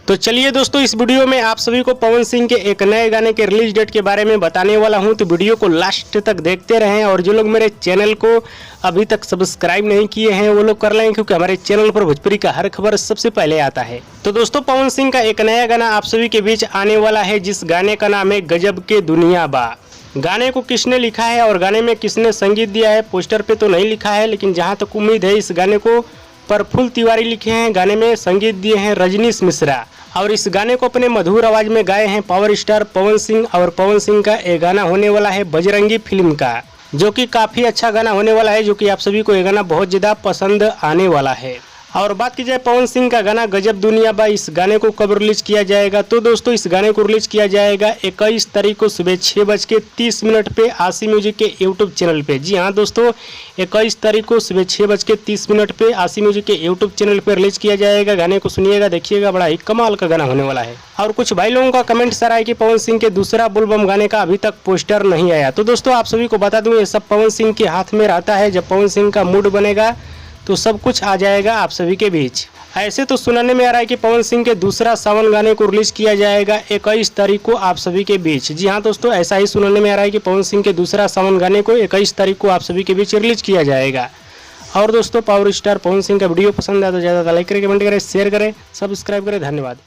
तो चलिए दोस्तों, इस वीडियो में आप सभी को पवन सिंह के एक नए गाने के रिलीज डेट के बारे में बताने वाला हूं। तो वीडियो को लास्ट तक देखते रहें और जो लोग मेरे चैनल को अभी तक सब्सक्राइब नहीं किए हैं वो लोग कर लें, क्योंकि हमारे चैनल पर भोजपुरी का हर खबर सबसे पहले आता है। तो दोस्तों, पवन सिंह का एक नया गाना आप सभी के बीच आने वाला है, जिस गाने का नाम है गजब के दुनिया बा। गाने को किसने लिखा है और गाने में किसने संगीत दिया है, पोस्टर पे तो नहीं लिखा है, लेकिन जहाँ तक उम्मीद है इस गाने को प्रफुल्ल तिवारी लिखे हैं। गाने में संगीत दिए हैं रजनीश मिश्रा और इस गाने को अपने मधुर आवाज में गाए हैं पावर स्टार पवन सिंह। और पवन सिंह का ये गाना होने वाला है बजरंगी फिल्म का, जो कि काफ़ी अच्छा गाना होने वाला है, जो कि आप सभी को ये गाना बहुत ज़्यादा पसंद आने वाला है। और बात की जाए पवन सिंह का गाना गजब दुनिया बा, इस गाने को कब रिलीज किया जाएगा, तो दोस्तों इस गाने को रिलीज किया जाएगा 21 तारीख को सुबह 6:30 पे आशी म्यूजिक के यूट्यूब चैनल पे। जी हाँ दोस्तों, 21 तारीख को सुबह 6:30 पे आशी म्यूजिक के यूट्यूब चैनल पे रिलीज किया जाएगा। गाने को सुनिएगा, देखिएगा, बड़ा ही कमाल का गाना होने वाला है। और कुछ भाई लोगों का कमेंट सर आया कि पवन सिंह के दूसरा बुलबम गाने का अभी तक पोस्टर नहीं आया। तो दोस्तों आप सभी को बता दूं, ये सब पवन सिंह के हाथ में रहता है। जब पवन सिंह का मूड बनेगा तो सब कुछ आ जाएगा आप सभी के बीच। ऐसे तो सुनने में आ रहा है कि पवन सिंह के दूसरा सावन गाने को रिलीज किया जाएगा 21 तारीख को आप सभी के बीच। जी हाँ दोस्तों, ऐसा ही सुनने में आ रहा है कि पवन सिंह के दूसरा सावन गाने को 21 तारीख को आप सभी के बीच रिलीज किया जाएगा। और दोस्तों, पावर स्टार पवन सिंह का वीडियो पसंद आया तो ज़्यादा लाइक करें, कमेंट करें, शेयर करें, सब्सक्राइब करें। धन्यवाद।